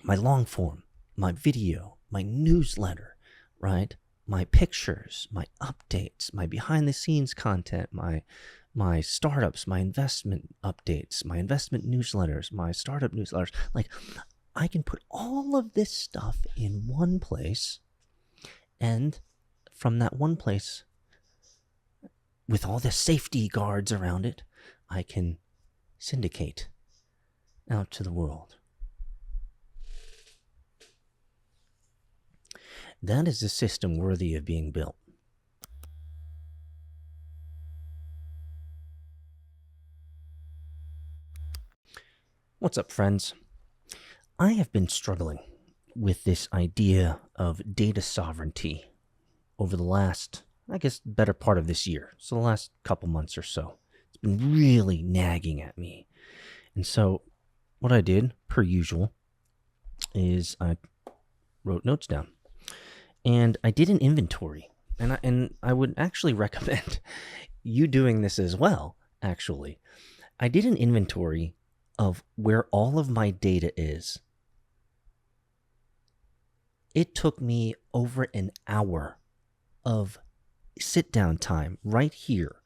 my long form, my video, my newsletter, right? My pictures, my updates, my behind the scenes content, my startups, my investment updates, my investment newsletters, my startup newsletters. Like, I can put all of this stuff in one place, and from that one place, with all the safety guards around it, I can syndicate out to the world. That is a system worthy of being built. What's up, friends? I have been struggling with this idea of data sovereignty over the last, I guess, better part of this year. So the last couple months or so. It's been really nagging at me. And so what I did, per usual, is I wrote notes down. And I did an inventory. And I would actually recommend you doing this as well, actually. I did an inventory of where all of my data is. It took me over an hour of sit-down time right here,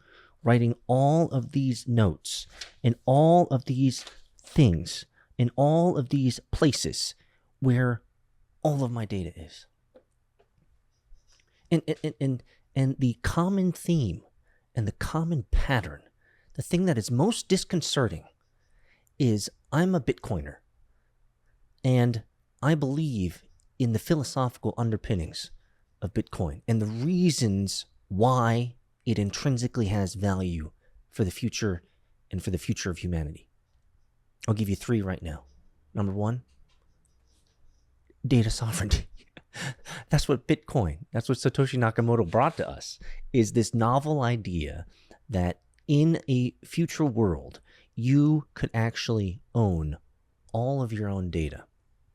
writing all of these notes and all of these things in all of these places where all of my data is. And the common theme and the common pattern, the thing that is most disconcerting, is I'm a Bitcoiner, and I believe in the philosophical underpinnings of Bitcoin and the reasons why it intrinsically has value for the future and for the future of humanity. I'll give you 3 right now. Number 1, data sovereignty. That's what Bitcoin, that's what Satoshi Nakamoto brought to us, is this novel idea that in a future world, you could actually own all of your own data,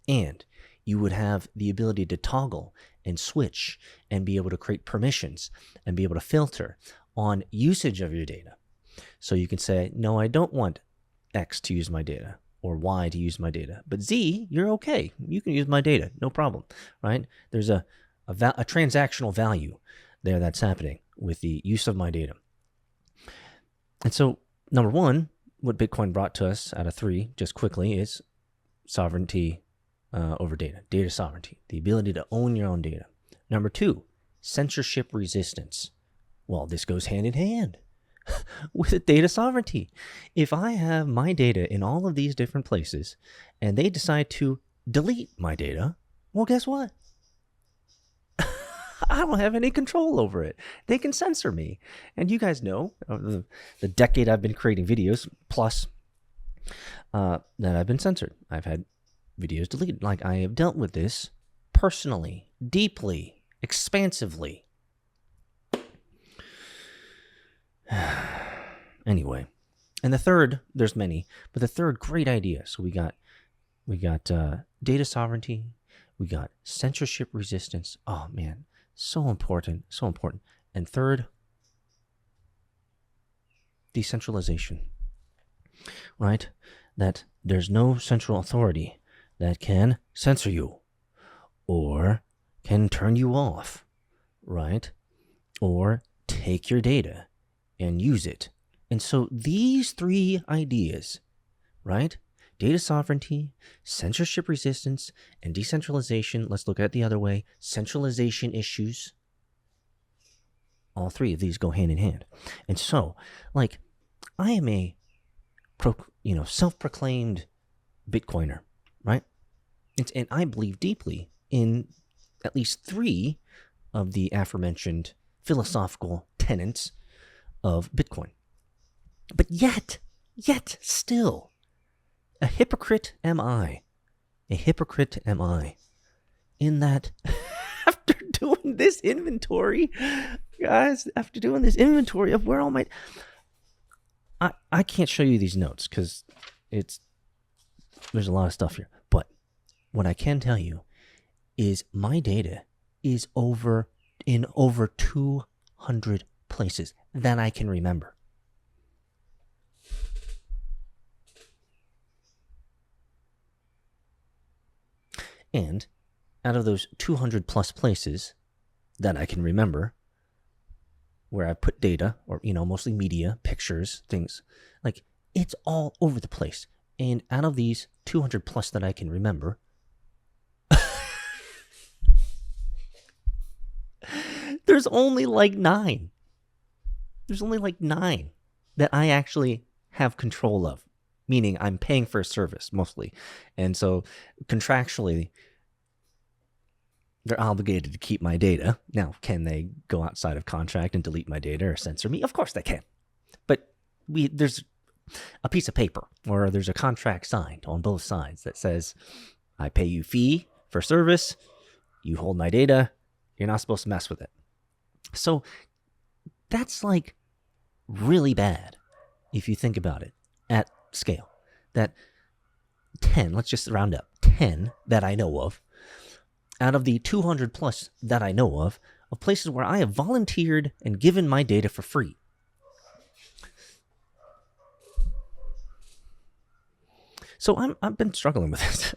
and you would have the ability to toggle and switch and be able to create permissions and be able to filter on usage of your data. So you can say, no, I don't want X to use my data or Y to use my data, but Z, you're okay. You can use my data, no problem, right? There's a transactional value there that's happening with the use of my data. And so, number 1, what Bitcoin brought to us out of 3, just quickly, is sovereignty over data sovereignty, the ability to own your own data. Number 2, censorship resistance. Well, this goes hand in hand with data sovereignty. If I have my data in all of these different places and they decide to delete my data, well, guess what? I don't have any control over it. They can censor me. And you guys know, the decade I've been creating videos plus that I've been censored. I've had videos deleted. Like, I have dealt with this personally, deeply, expansively. Anyway, and the third, there's many, but the third great idea. So we got data sovereignty, we got censorship resistance. Oh man, so important, so important. And third, decentralization. Right? That there's no central authority that can censor you or can turn you off, right? Or take your data and use it. And so these 3 ideas, right? Data sovereignty, censorship resistance, and decentralization. Let's look at it the other way. Centralization issues. All 3 of these go hand in hand. And so, like, I am a self-proclaimed Bitcoiner, right? And I believe deeply in at least 3 of the aforementioned philosophical tenets of Bitcoin. But yet still, a hypocrite am I. A hypocrite am I. In that, after doing this inventory, guys, of where all my... I can't show you these notes because there's a lot of stuff here. But what I can tell you is my data is in over 200 places that I can remember. And out of those 200 plus places that I can remember where I put data, or, mostly media, pictures, things, like, it's all over the place. And out of these 200 plus that I can remember, there's only like 9. There's only like 9 that I actually have control of, meaning I'm paying for a service mostly. And so contractually, they're obligated to keep my data. Now, can they go outside of contract and delete my data or censor me? Of course they can. But there's a piece of paper or there's a contract signed on both sides that says, I pay you fee for service, you hold my data, you're not supposed to mess with it. So that's like really bad if you think about it at scale. That 10, let's just round up, 10 that I know of, out of the 200 plus that I know of places where I have volunteered and given my data for free. So I've been struggling with this.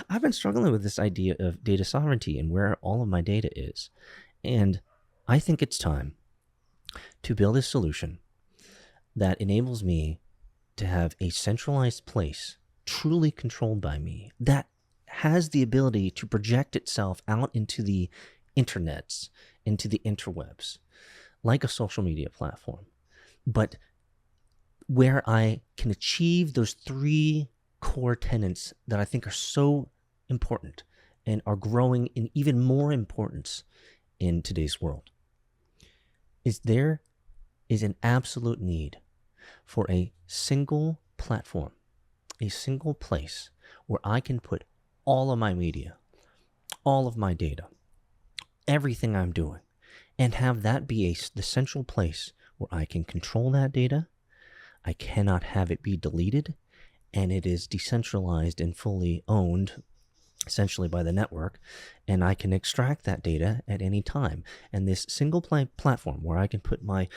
I've been struggling with this idea of data sovereignty and where all of my data is. And I think it's time to build a solution that enables me to have a centralized place truly controlled by me that has the ability to project itself out into the internets, into the interwebs, like a social media platform, but where I can achieve those 3 core tenets that I think are so important and are growing in even more importance in today's world. There is an absolute need for a single platform, a single place where I can put all of my media, all of my data, everything I'm doing, and have that be the central place where I can control that data. I cannot have it be deleted, and it is decentralized and fully owned essentially by the network, and I can extract that data at any time. And this single platform where I can put my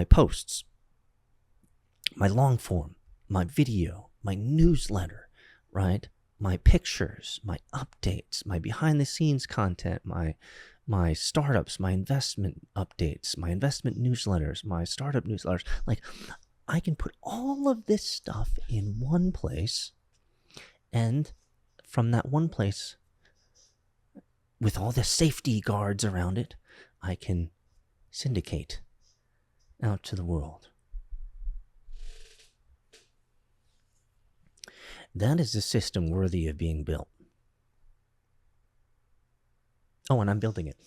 posts, my long form, my video, my newsletter, right? My pictures, my updates, my behind the scenes content, my startups, my investment updates, my investment newsletters, my startup newsletters. Like, I can put all of this stuff in one place, and from that one place, with all the safety guards around it, I can syndicate out to the world. That is a system worthy of being built. Oh, and I'm building it.